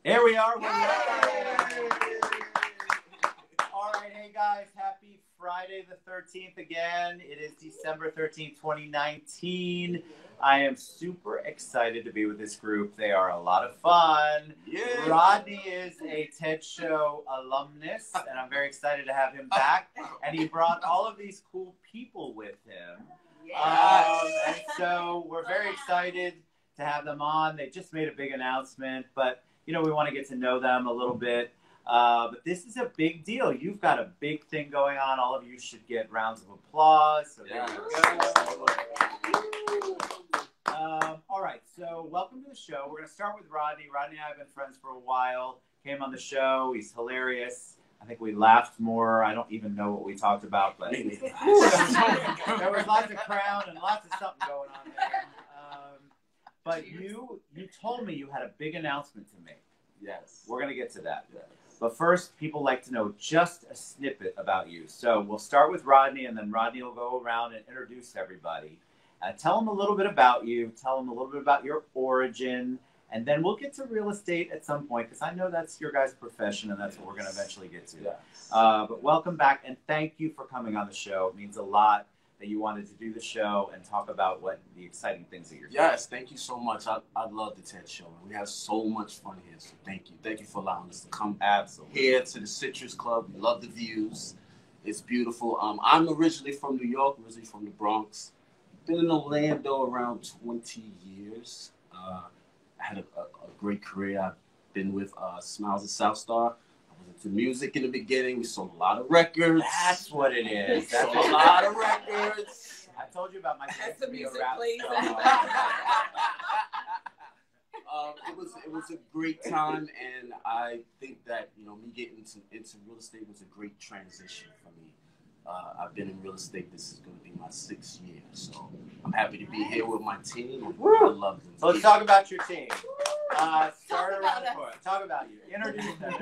Here we are. All right, hey guys, happy Friday the 13th again. It is December 13th, 2019. I am super excited to be with this group. They are a lot of fun. Yeah. Rodney is a TED Show alumnus, and I'm very excited to have him back. And he brought all of these cool people with him. And so we're very excited to have them on. They just made a big announcement, but you know, we want to get to know them a little bit. But this is a big deal. You've got a big thing going on. All of you should get rounds of applause. So there you go. All right, so welcome to the show. We're going to start with Rodney. Rodney and I have been friends for a while. Came on the show. He's hilarious. I think we laughed more. I don't even know what we talked about, but there was lots of crown and lots of something going on there. But you told me you had a big announcement to make. Yes. We're going to get to that. Yes. But first, people like to know just a snippet about you. So we'll start with Rodney, and then Rodney will go around and introduce everybody. Tell them a little bit about you. Tell them a little bit about your origin. And then we'll get to real estate at some point, because I know that's your guys' profession, and that's what we're going to eventually get to. Yes. But welcome back, and thank you for coming on the show. It means a lot that you wanted to do the show and talk about what the exciting things that you're doing. Yes, thank you so much. I love the TED Show. We have so much fun here, so thank you. Thank you for allowing us to come here to the Citrus Club. We love the views. It's beautiful. I'm originally from New York, originally from the Bronx. Been in Orlando around 20 years. I had a great career. I've been with Smiles and South Star. To music in the beginning. We sold a lot of records. That's what it is. That's a lot of records. I told you about my That's the music, please. It was a great time, and I think that me getting into real estate was a great transition for me. I've been in real estate. This is going to be my 6th year, so I'm happy to be here with my team. I love them. So let's talk about your team. Start around the corner. Talk about you. Introduce them.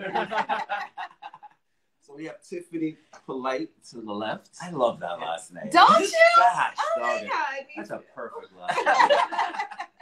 So we have Tiffany Polite to the left. I love that last name. Don't you? Gosh, oh my God. That's a perfect last name.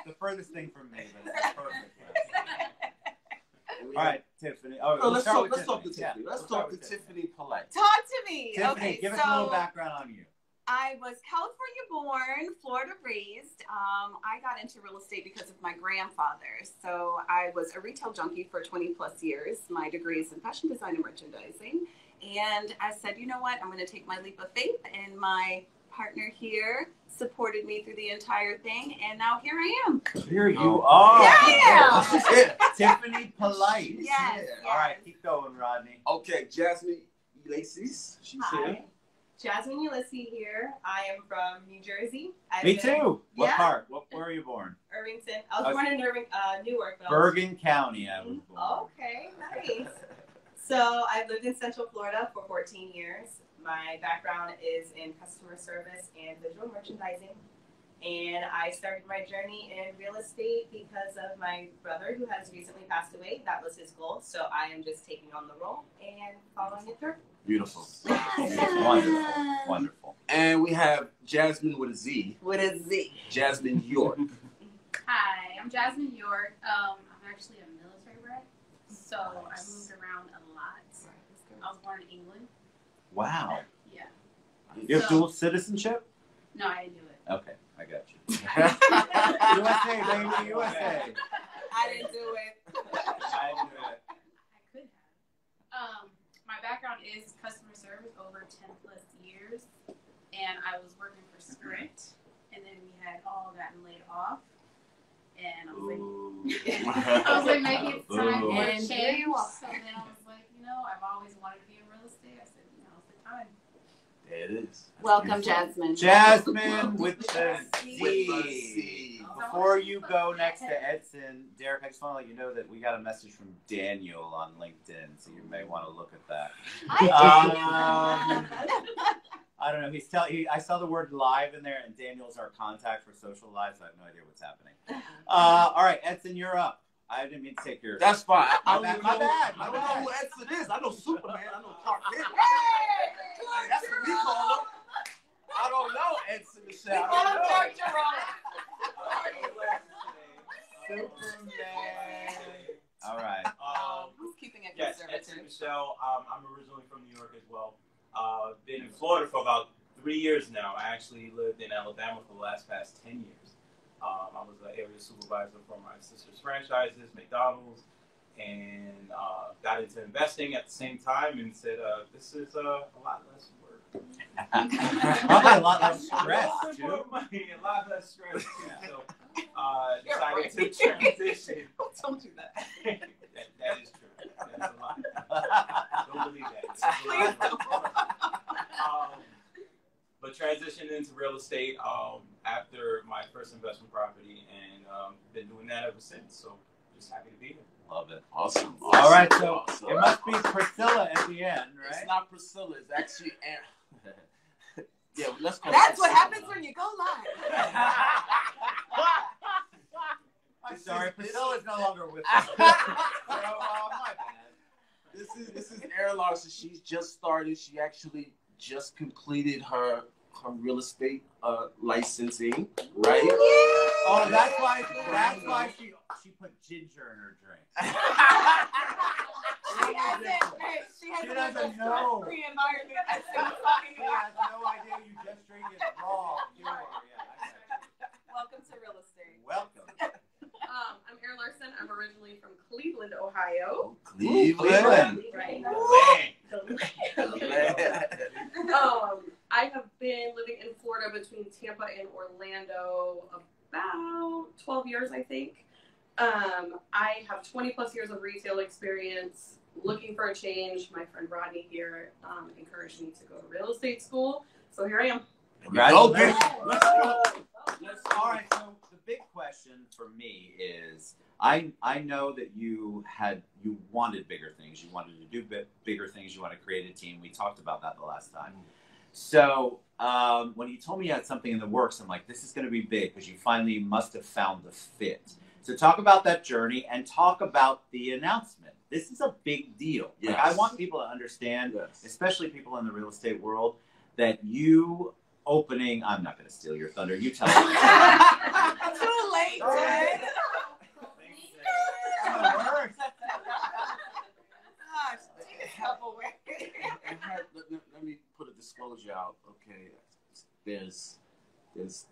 The furthest thing from me, but it's a perfect last name. All right, Tiffany. Let's talk to Tiffany. Yeah. Let's talk to Tiffany Polite. Talk to me. Tiffany, Okay, give us a little background on you. I was California born, Florida raised. I got into real estate because of my grandfather. So I was a retail junkie for 20 plus years. My degree is in fashion design and merchandising. And I said, you know what? I'm going to take my leap of faith. And my partner here supported me through the entire thing. And now here I am. Here you are. Yeah. Tiffany Polite. Yes. All right, keep going, Rodney. Okay, Jasmine Ulysse. She's here. Jasmine Ulysse here. I am from New Jersey. Me too. What Yeah. part? Where were you born? Irvington. I was born in Newark. But Bergen County, I was born. Okay, nice. So I've lived in Central Florida for 14 years. My background is in customer service and visual merchandising. And I started my journey in real estate because of my brother who has recently passed away. That was his goal. So I am just taking on the role and following it through. Beautiful. Wonderful. Wonderful. And we have Jasmine with a Z. With a Z. Jazmine York. Hi, I'm Jazmine York. I'm actually a military brat, so I moved around a lot. I was born in England. Wow. Yeah. You have dual citizenship? No, I didn't do it. Okay, I got you. USA, baby, USA. I didn't do it. I didn't do it. I could have. My background is customer service over 10 plus years, and I was working for Sprint, and then we had all gotten laid off, and I was like, maybe it's time for a And here change. you are. So then I was like, I've always wanted to be in real estate. I said, now's the time. There it is. Welcome, Jasmine. Jasmine with the With Z. the Z. Before you go next to Edson, Derek, I just want to let you know that we got a message from Daniel on LinkedIn, so you may want to look at that. I don't know. I saw the word live in there, and Daniel's our contact for social live, so I have no idea what's happening. All right, Edson, you're up. I didn't mean to take your... That's fine. My bad. I don't know who Edson is. I know Superman. I know Clark Kent. That's what we call him. I don't know Edson Michel. I don't know. Superman. All right. Michel. I'm originally from New York as well. Been in Florida for about 3 years now. I actually lived in Alabama for the past 10 years. I was an area supervisor for my sister's franchises, McDonald's, and got into investing at the same time and said, this is a lot less work. Probably a lot less stress, too. More money, a lot less stress, too. So decided to transition. Don't do that. That is true. That is a lot. Don't believe that. Please don't. But transitioned into real estate after my first investment property, and been doing that ever since. So just happy to be here. Love it. Awesome. All right, so it must be Priscilla at the end, right? It's not Priscilla. It's actually Aaron. Yeah, let's go. That's what happens when you go live. I'm sorry, Priscilla is no longer with us. So, my bad. This is Aaron Larson. She's just started. She actually just completed her real estate licensing, right? Oh, that's why she put ginger in her drink. She doesn't know. Free environment. She has no idea you just drink it raw. Pure. Yeah, Welcome to real estate. welcome. I'm Erin Larson. I'm originally from Cleveland, Ohio. Cleveland. Right. Man. I have been living in Florida between Tampa and Orlando about 12 years, I think. I have 20 plus years of retail experience, looking for a change. My friend Rodney here encouraged me to go to real estate school. So here I am. Congratulations. Let's go. All right, so the big question for me is, I know that you wanted bigger things. You wanted to do bigger things. You want to create a team. We talked about that the last time. So when you told me you had something in the works, I'm like, this is going to be big because you finally must have found the fit. So talk about that journey and talk about the announcement. This is a big deal. Yes. Like, I want people to understand, Yes. especially people in the real estate world, that you opening, I'm not going to steal your thunder. You tell me. Too late, Ted. Let me put a disclosure out. Okay, there's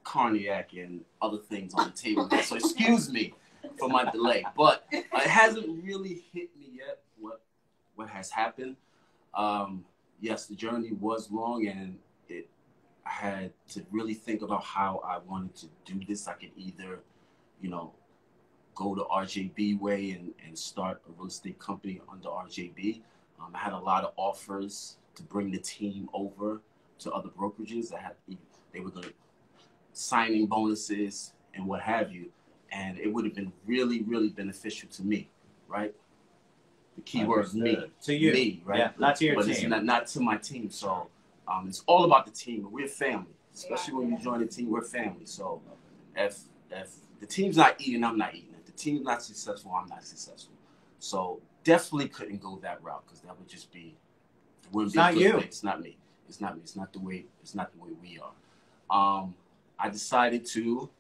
cognac and other things on the table, so excuse me for my delay. But it hasn't really hit me yet what has happened. Yes, the journey was long, and I had to really think about how I wanted to do this. I could either, go the RJB way and start a real estate company under RJB. I had a lot of offers to bring the team over to other brokerages. They were going to signing bonuses and what have you, and it would have been really, really beneficial to me, right? The key word is me. To you. Me, right? Yeah, not to your but team. It's not to my team. So it's all about the team. We're family. Especially when you join the team, we're family. So if the team's not eating, I'm not eating. If the team's not successful, I'm not successful. So definitely couldn't go that route because that would just be It's not you. It's not me. It's not me. It's not the way we are. I decided to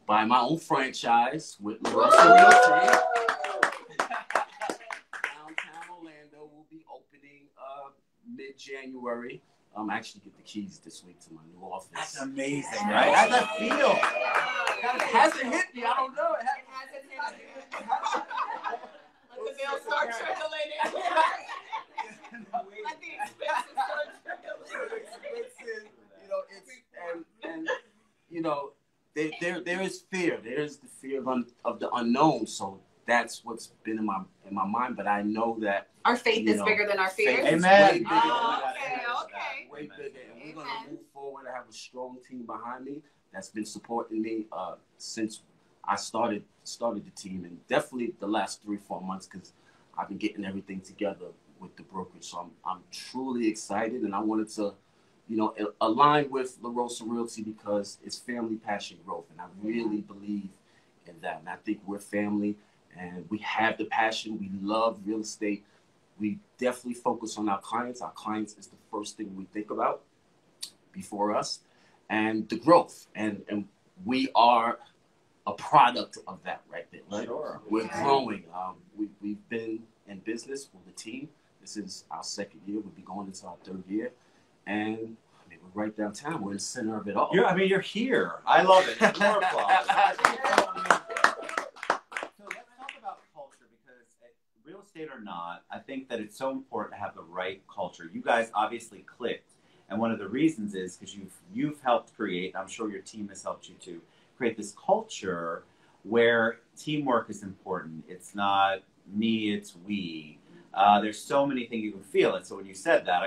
buy my own franchise with Realty. Downtown Orlando will be opening mid-January. Actually get the keys this week to my new office. That's amazing, right? How's that feel? It hasn't hit me. I don't know. It hasn't hit you. Let the bill start trickling in. Let the expenses start trickling. There is fear. There is the fear of the unknown. So that's what's been in my mind. But I know that our faith is bigger than our fears. Amen. Okay. Way bigger, and we're gonna move forward. I have a strong team behind me that's been supporting me since I started the team, and definitely the last 3-4 months because I've been getting everything together with the brokerage. So I'm truly excited, and I wanted to, align with La Rosa Realty because it's family, passion, growth, and I really believe in that. And I think we're family, and we have the passion. We love real estate. We definitely focus on our clients. Our clients is the first thing we think about before us, and the growth. And we are a product of that right there. Right? Sure. We're growing. We've been in business with the team into our second year. We'll be going into our third year. And I mean, we're right downtown. We're in the center of it all. You're here. I love it. More applause. So let's talk about culture, because real estate or not, I think that it's so important to have the right culture. You guys obviously clicked. And one of the reasons is because you've helped create, I'm sure your team has helped you to create this culture where teamwork is important. It's not me, it's we. There's so many things you can feel. And so when you said that,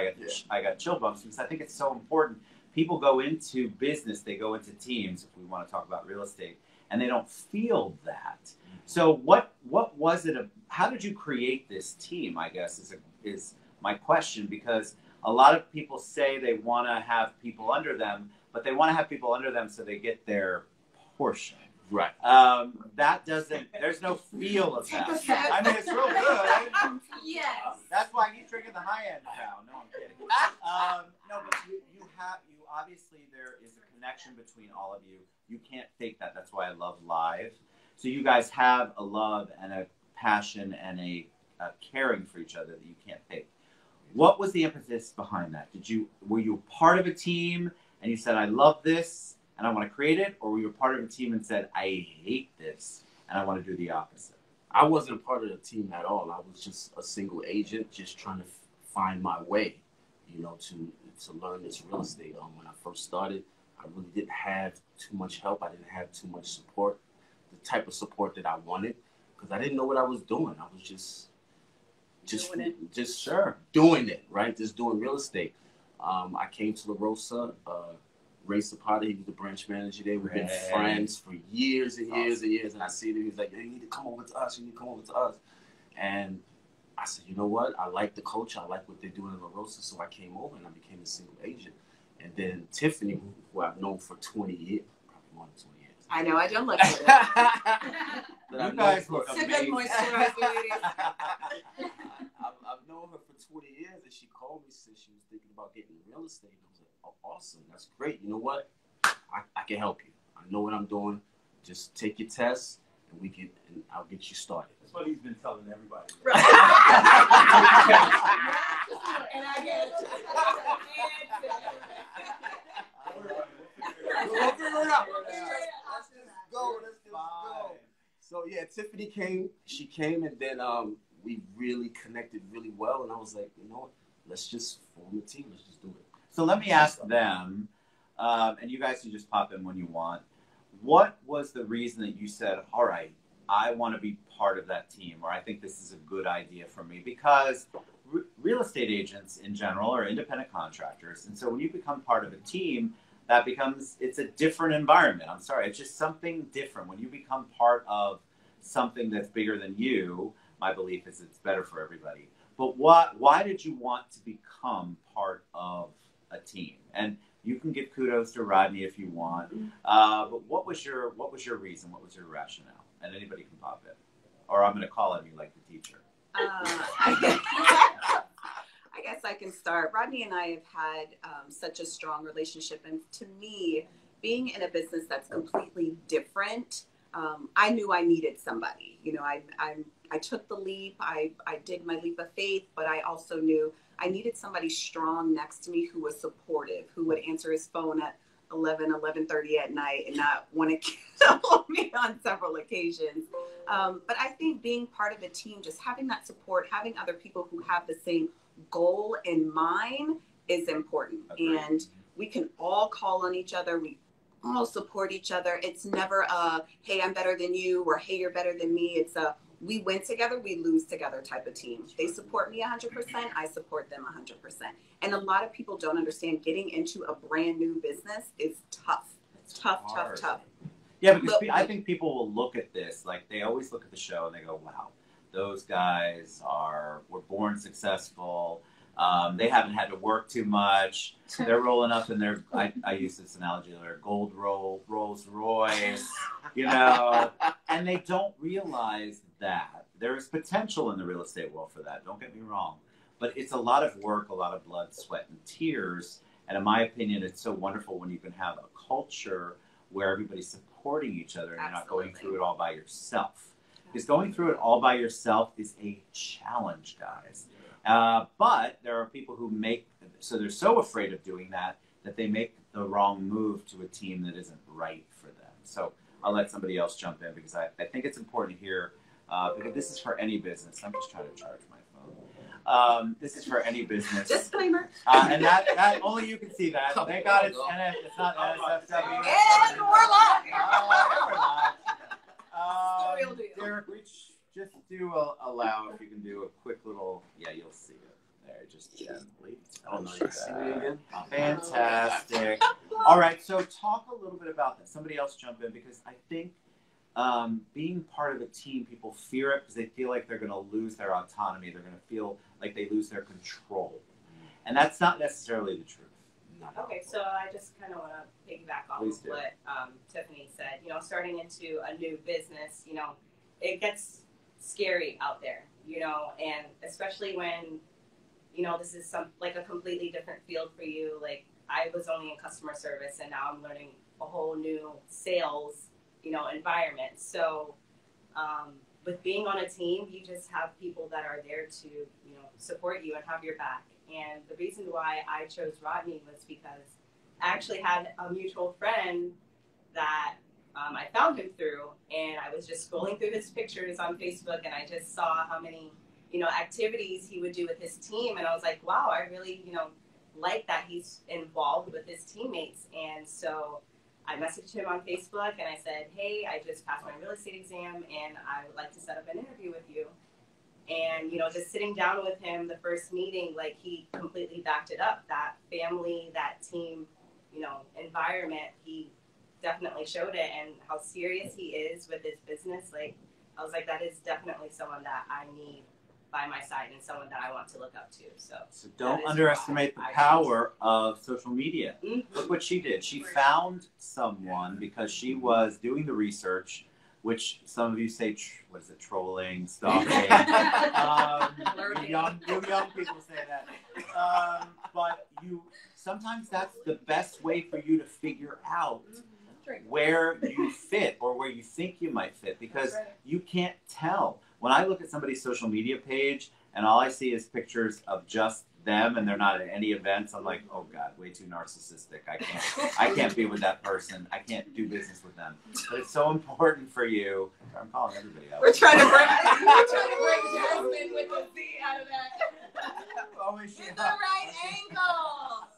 I got chill bumps, because I think it's so important. People go into business, they go into teams, if we want to talk about real estate, and they don't feel that. So what was it? How did you create this team, I guess, is my question, because a lot of people say they want to have people under them, but they want to have people under them so they get their portion. Right. That doesn't, there's no feel of that. I mean, it's real good. Yes. That's why he's drinking the high end now. No, I'm kidding. No, but you obviously, there is a connection between all of you. You can't fake that. That's why I love live. So you guys have a love and a passion and a caring for each other that you can't fake. What was the impetus behind that? Were you part of a team and you said, I love this and I want to create it? Or were you a part of a team and said, I hate this and I want to do the opposite? I wasn't a part of the team at all. I was just a single agent, just trying to find my way, to learn this real estate. When I first started, I really didn't have too much help. I didn't have too much support, the type of support that I wanted, because I didn't know what I was doing. I was just doing it, right? Just doing real estate. I came to La Rosa, Ray Zapata, he was the branch manager there. We've been friends for years and years and years. And I see that he's like, you need to come over to us. You need to come over to us. And I said, you know what? I like the culture. I like what they're doing in La Rosa. So I came over and I became a single agent. And then Tiffany, who I've known for 20 years, probably more than 20 years. I know, I don't look at it. You guys look Sip amazing. and moisturize, ladies. I've known her for 20 years, and she called me since she was thinking about getting real estate. I was like, oh, awesome. That's great. You know what? I can help you. I know what I'm doing. Just take your tests, and I'll get you started. That's what he's been telling everybody. Right. And I get it. We'll figure it out. Let's just go. So yeah, Tiffany came. She came, and then we really connected really well. And I was like, you know what? Let's just form a team. Let's just do it. So let me ask them, and you guys can just pop in when you want. What was the reason that you said, all right, I want to be part of that team, or I think this is a good idea for me? Because real estate agents in general are independent contractors. And so when you become part of a team, it's a different environment. I'm sorry, it's just something different. When you become part of something that's bigger than you, my belief is it's better for everybody. But why did you want to become part of a team? And you can give kudos to Rodney if you want. But what was your reason? What was your rationale? And anybody can pop in. Or I'm going to call on you like the teacher. I guess I can start. Rodney and I have had such a strong relationship. And to me, being in a business that's completely different, I knew I needed somebody. I took the leap. I did my leap of faith, but I also knew I needed somebody strong next to me who was supportive, who would answer his phone at 11:30 at night and not want to kill me on several occasions. But I think being part of a team, just having that support, having other people who have the same goal in mind is important. Agreed. And we can all call on each other. We all support each other. It's never a, hey, I'm better than you, or hey, you're better than me. It's a, we win together, we lose together type of team. They support me 100%, I support them 100%. And a lot of people don't understand getting into a brand new business is tough. It's tough. Yeah, because I think people will look at this, like they always look at the show and they go, wow, those guys were born successful. They haven't had to work too much. They're rolling up in their, I use this analogy, their gold Rolls Royce, and they don't realize that there is potential in the real estate world for that. Don't get me wrong. But it's a lot of work, a lot of blood, sweat, and tears. And in my opinion, it's so wonderful when you can have a culture where everybody's supporting each other and you're not going through it all by yourself. Because going through it all by yourself is a challenge, guys. But there are people who so they're so afraid of doing that they make the wrong move to a team that isn't right for them. So I'll let somebody else jump in because I think it's important here, because this is for any business. I'm just trying to charge my phone. This is for any business. Disclaimer. And that only you can see that. Thank God it's not NSFW. And we're live. We're live. Real deal. Derek, just do allow if you can do a quick little. Yeah, you'll see it there. Just gently. Oh no, you can see me again. Fantastic. All right, so talk a little bit about that. Somebody else jump in because I think being part of a team, people fear it because they feel like they're going to lose their autonomy. They're going to feel like they lose their control, and that's not necessarily the truth. Okay, so I just kind of want to piggyback off of what Tiffany said. You know, starting into a new business, you know, it gets scary out there, you know, and especially when, you know, this is like a completely different field for you. Like I was only in customer service and now I'm learning a whole new sales, you know, environment. So with being on a team, you just have people that are there to, you know, support you and have your back. And the reason why I chose Rodney was because I actually had a mutual friend that I found him through, and I was just scrolling through his pictures on Facebook, and I just saw how many, you know, activities he would do with his team, and I was like, wow, I really, you know, like that he's involved with his teammates. And so I messaged him on Facebook, and I said, hey, I just passed my real estate exam, and I would like to set up an interview with you. And, you know, just sitting down with him, the first meeting, like he completely backed it up. That family, that team, you know, environment, he definitely showed it, and how serious he is with his business. Like, I was like, that is definitely someone that I need by my side and someone that I want to look up to. So don't underestimate the power of social media. Mm-hmm. Look what she did. She found someone because she was doing the research, which some of you say, what is it, trolling, stalking. young people say that. But sometimes that's the best way for you to figure out where you fit or where you think you might fit, because you can't tell. When I look at somebody's social media page and all I see is pictures of just them and they're not at any events, I'm like, oh God, way too narcissistic. I can't be with that person. I can't do business with them. But it's so important for you. I'm calling everybody out. We're trying to break Jasmine with the Z out of that. Always Get the right angle.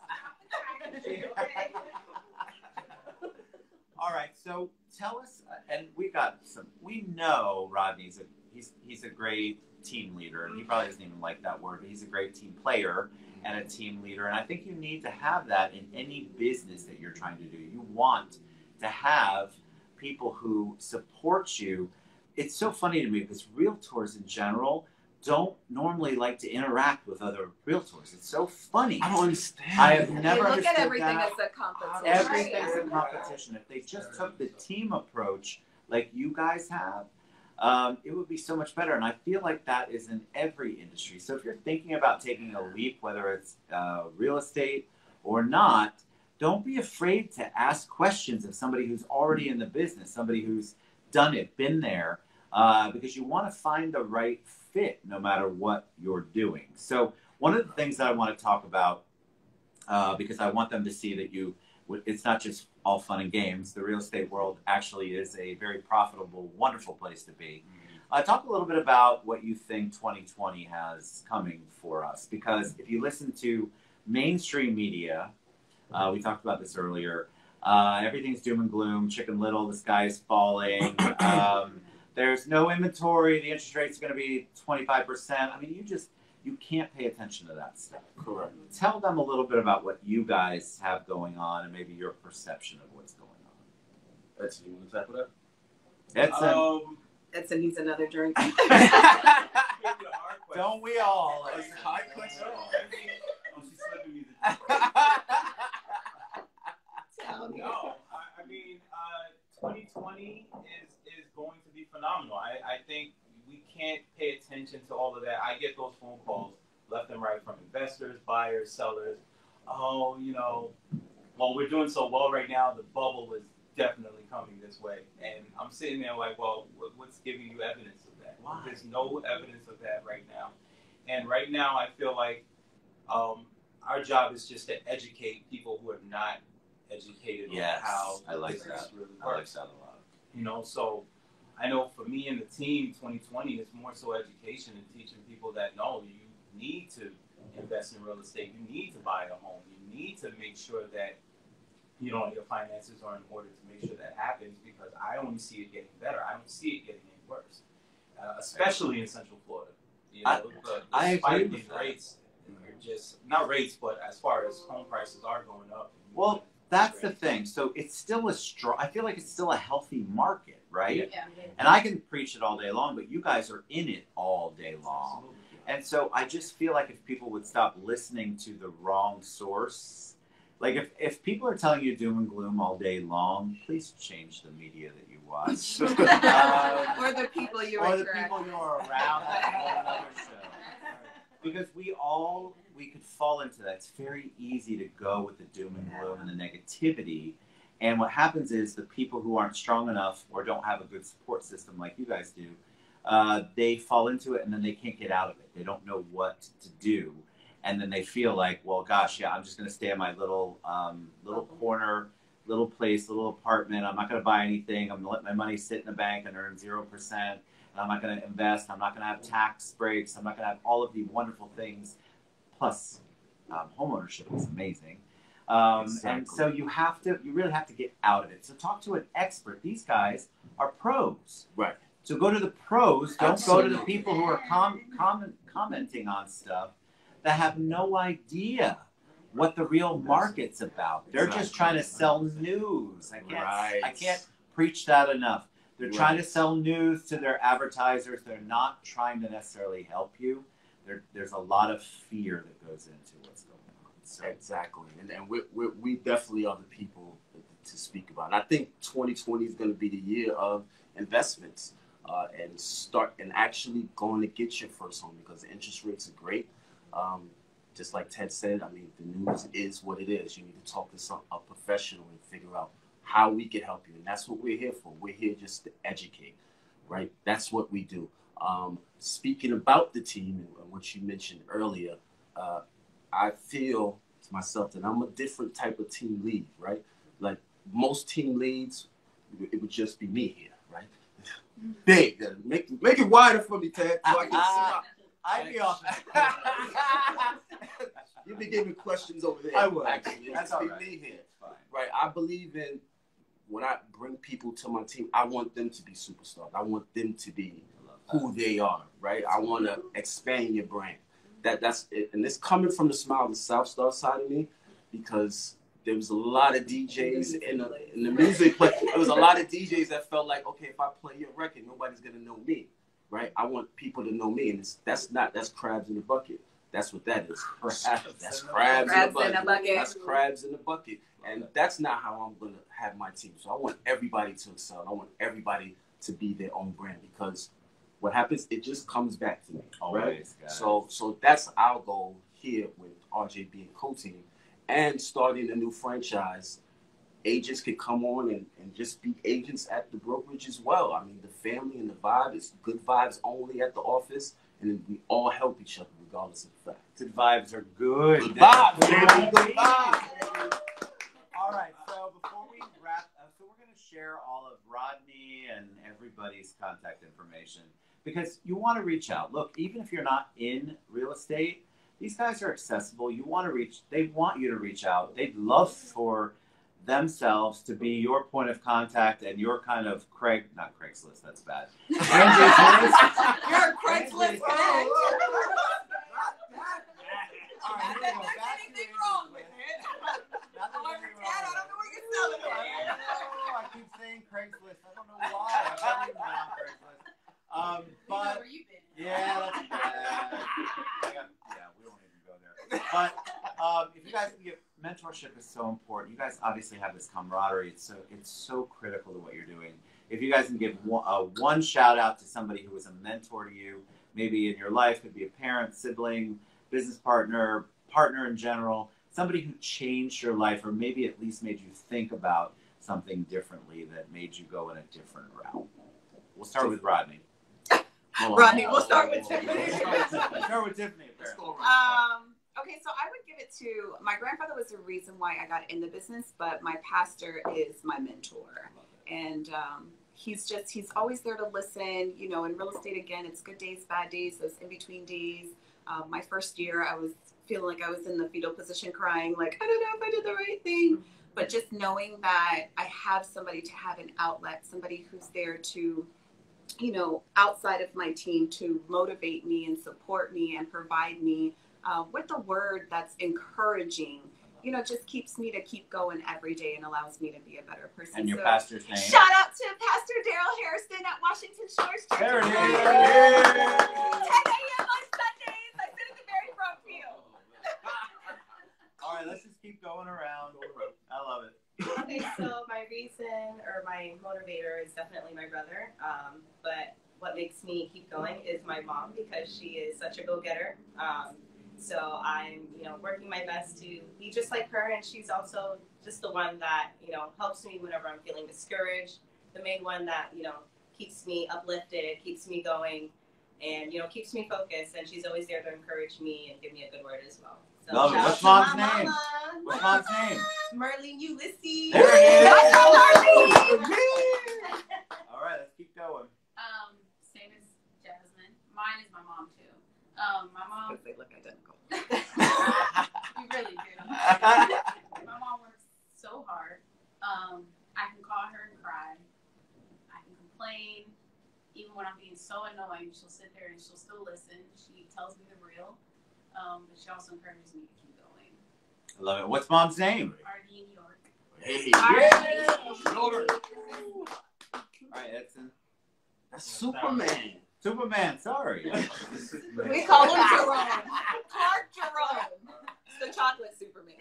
All right, so tell us, and we know Rodney's he's a great team leader, and he probably doesn't even like that word, but he's a great team player and a team leader. And I think you need to have that in any business that you're trying to do. You want to have people who support you. It's so funny to me because realtors in general don't normally like to interact with other realtors. It's so funny. I don't understand. I have never understood at everything that. as a competition. Everything's a competition. If they just took the team approach like you guys have, it would be so much better. And I feel like that is in every industry. So if you're thinking about taking a leap, whether it's real estate or not, don't be afraid to ask questions of somebody who's already in the business, somebody who's done it, been there, because you want to find the right fit no matter what you're doing. So one of the things that I want to talk about, because I want them to see that it's not just all fun and games. The real estate world actually is a very profitable, wonderful place to be. Talk a little bit about what you think 2020 has coming for us, because if you listen to mainstream media, we talked about this earlier, everything's doom and gloom, Chicken Little, the sky is falling, there's no inventory, the interest rate's going to be 25%. I mean, you can't pay attention to that stuff. Correct. Tell them a little bit about what you guys have going on and maybe your perception of what's going on. Edson, you want to tackle that? Edson. Edson needs another drink. Don't we all? It's a hard question. Oh, she's slipping me the No, I mean, 2020 is going to be phenomenal. I think we can't pay attention to all of that. I get those phone calls left and right from investors, buyers, sellers. Oh, you know, well, we're doing so well right now, the bubble is definitely coming this way. And I'm sitting there like, well, what's giving you evidence of that? Why? There's no evidence of that right now. And right now, I feel like our job is just to educate people who are not educated on how I like business that. really works. I like that a lot. You know, so I know for me and the team, 2020 is more so education and teaching people that no, you need to invest in real estate. You need to buy a home. You need to make sure that your finances are in order to make sure that happens, because I only see it getting better. I don't see it getting any worse, especially in Central Florida. I agree with these that. rates are just not rates, but as far as home prices are going up. Well, that's the thing. So it's still I feel like it's still a healthy market, right? Yeah. And I can preach it all day long, but you guys are in it all day long. And so I just feel like if people would stop listening to the wrong source, like if people are telling you doom and gloom all day long, please change the media that you watch. Or the people you or interact the people you are around. That's a whole other show. Because we could fall into that. It's very easy to go with the doom and gloom and the negativity. And what happens is the people who aren't strong enough or don't have a good support system like you guys do, they fall into it and then they can't get out of it. They don't know what to do. And then they feel like, well, gosh, yeah, I'm just going to stay in my little corner, little place, little apartment. I'm not going to buy anything. I'm going to let my money sit in the bank and earn 0%. And I'm not going to invest. I'm not going to have tax breaks. I'm not going to have all of the wonderful things. Plus, homeownership is amazing. Exactly. And so you really have to get out of it. So talk to an expert. These guys are pros. Right. So go to the pros. Don't Absolutely. go to the people who are commenting on stuff that have no idea what the real market's about. They're just trying to sell news. I can't preach that enough. They're trying to sell news to their advertisers. They're not trying to necessarily help you. There's a lot of fear that goes into what's going on. So. Exactly. And we definitely are the people to speak about. And I think 2020 is going to be the year of investments and actually going to get your first home, because the interest rates are great. Just like Ted said, I mean, the news is what it is. You need to talk to a professional and figure out how we can help you. And that's what we're here for. We're here just to educate, right? That's what we do. Speaking about the team and what you mentioned earlier, I feel to myself that I'm a different type of team lead, right? Like most team leads, it would just be me here, right? Big, make it wider for me, Ted, so I can see my... I'd be off. You'd be giving questions over there. I would. Actually, That's all right. Me here. Fine. Right. I believe in when I bring people to my team, I want them to be superstars. I want them to be who they are. Right. I want to expand your brand. That's it. And it's coming from the Smile the South Star side of me, because there was a lot of DJs in the music, but there was a lot of DJs that felt like, okay, if I play your record, nobody's gonna know me. Right, I want people to know me, and that's crabs in the bucket. That's what that is. That's crabs in the bucket. That's crabs in the bucket, and that's not how I'm gonna have my team. So I want everybody to excel. I want everybody to be their own brand, because what happens, it just comes back to me. Always, right? So that's our goal here with RJ being co-team and starting a new franchise. Agents could come on and just be agents at the brokerage as well. I mean, the family and the vibe is good vibes only at the office, and we all help each other regardless of the fact. Good vibes are good. Good vibes. Good vibes. All right, so before we wrap up, so we're going to share all of Rodney and everybody's contact information, because you want to reach out. Look, even if you're not in real estate, these guys are accessible. They want you to reach out. They'd love for themselves to be your point of contact and your kind of not Craigslist, that's bad. You're a Craigslist connect. Not that there's anything wrong with it. However, Dad, I don't know what you're selling it. I keep saying Craigslist. I don't know why. I've never even been on Craigslist. But where you've been. yeah, that's bad. We don't even go there. But if you guys can get mentorship is so important. You guys obviously have this camaraderie. It's so critical to what you're doing. If you guys can give one shout out to somebody who was a mentor to you, maybe in your life, could be a parent, sibling, business partner in general, somebody who changed your life or maybe at least made you think about something differently that made you go in a different route. We'll start with Rodney. Rodney, we'll start with Tiffany. Start start with Tiffany. Okay, so I would give it to my grandfather. Was the reason why I got in the business, but my pastor is my mentor, and he's always there to listen. You know, in real estate, again, it's good days, bad days, those in between days. My first year, I was feeling like I was in the fetal position, crying, like I don't know if I did the right thing. But just knowing that I have somebody to have an outlet, somebody who's there to, you know, outside of my team to motivate me and support me and provide me with a word that's encouraging, you know, just keeps me to keep going every day and allows me to be a better person. And your pastor's name? Shout out to Pastor Daryl Harrison at Washington Shores Church. There it is. 10 a.m. on Sundays. I sit at the very front field. All right, let's just keep going around. I love it. Okay, so my reason or my motivator is definitely my brother. But what makes me keep going is my mom, because she is such a go-getter. So I'm, you know, working my best to be just like her, and she's also just the one that, you know, helps me whenever I'm feeling discouraged. The main one that, you know, keeps me uplifted, keeps me going, and, you know, keeps me focused. And she's always there to encourage me and give me a good word as well. So Love it. What's mom's name? What's mom's name? Marlene Ulysse. There it is. All right, let's keep going. Same as Jasmine. Mine is my mom too. My mom. They look identical. You really do. My mom works so hard. I can call her and cry. I can complain. Even when I'm being so annoying, she'll sit there and she'll still listen. She tells me the real. But she also encourages me to keep going. I love it. What's mom's name? Rodney York. Hey, All right, Edson. that's Superman. Superman, sorry. We call him Jerome. Clark Jerome. It's the chocolate Superman.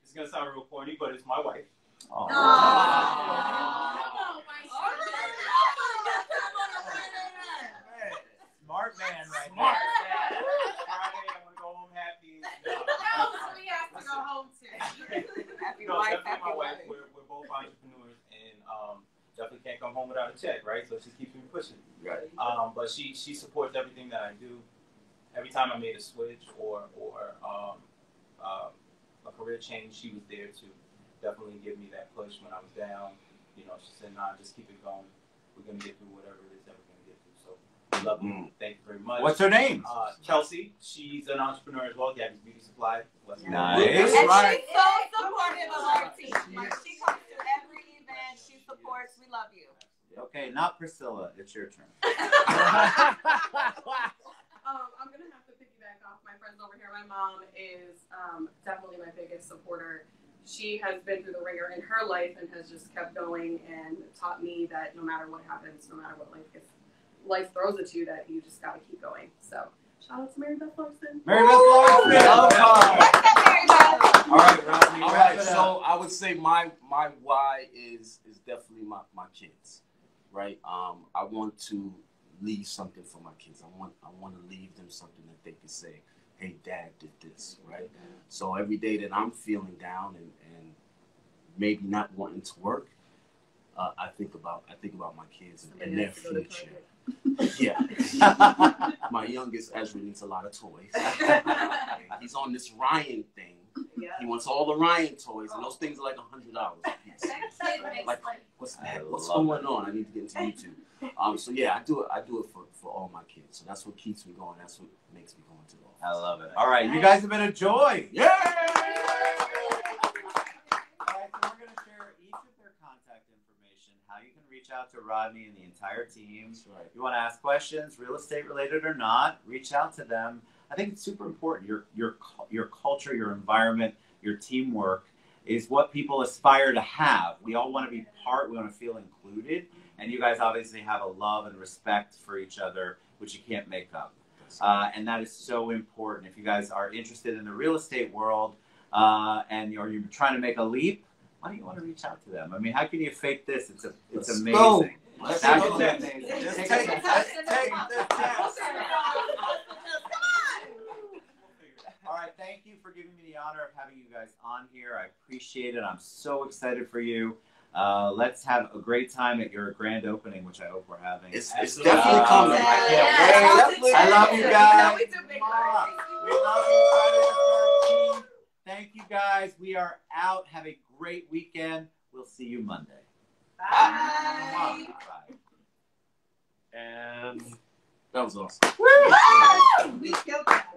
It's gonna sound real corny, but it's my wife. Aww. Smart man right there. Friday, I'm gonna go home happy. We have to go home too. Happy No, wife, definitely happy my wife. wife. We're both entrepreneurs, and definitely can't come home without a check, right? So she keeps me pushing. Right. But she supports everything that I do. Every time I made a switch or a career change, she was there to definitely give me that push when I was down. You know, she said, "Nah, just keep it going. We're gonna get through whatever it is that we're gonna get through." So I love you. Thank you very much. What's her name? Kelsey. She's an entrepreneur as well. Gabby's Beauty Supply. Nice. And she's Right. so supportive of our team. Like, she comes to every event. She supports. We love you. Okay, not Priscilla. It's your turn. I'm gonna have to piggyback off my friends over here. My mom is definitely my biggest supporter. She has been through the ringer in her life and has just kept going and taught me that no matter what happens, no matter what life throws at you, that you just gotta keep going. So shout out to Mary Beth Larson. Mary Beth Larson. Love her. All right, Rodney. All right, so I would say my why is definitely my kids, right? I want to leave something for my kids. I want to leave them something that they can say, "Hey, Dad did this," right? So every day that I'm feeling down and maybe not wanting to work, I think about my kids and their future. Yeah. My youngest Ezra needs a lot of toys. He's on this Ryan thing. Yeah. He wants all the Ryan toys, and those things are like $100 a piece. That kid makes Like, like what's going on? I need to get into YouTube. So yeah, I do it for all my kids. So that's what keeps me going. That's what makes me go into the office. I love it. All right, you guys have been a joy. Yeah. All right, so we're going to share each of their contact information, how you can reach out to Rodney and the entire team. That's right. You want to ask questions, real estate related or not, reach out to them. I think it's super important. Your culture, your environment, your teamwork is what people aspire to have. We all want to be part. We want to feel included. And you guys obviously have a love and respect for each other, which you can't make up. And that is so important. If you guys are interested in the real estate world and you're trying to make a leap, why don't you want to reach out to them? I mean, how can you fake this? It's amazing. Go. It's Let's absolutely go. amazing. Just Take take it. this test. All right, thank you for giving me the honor of having you guys on here. I appreciate it. I'm so excited for you. Let's have a great time at your grand opening, which I hope we're having. It's definitely coming. I can't wait. I love you guys. We love you. Friday the 13th. Thank you guys. We are out. Have a great weekend. We'll see you Monday. Bye. Bye. And that was awesome. We killed that.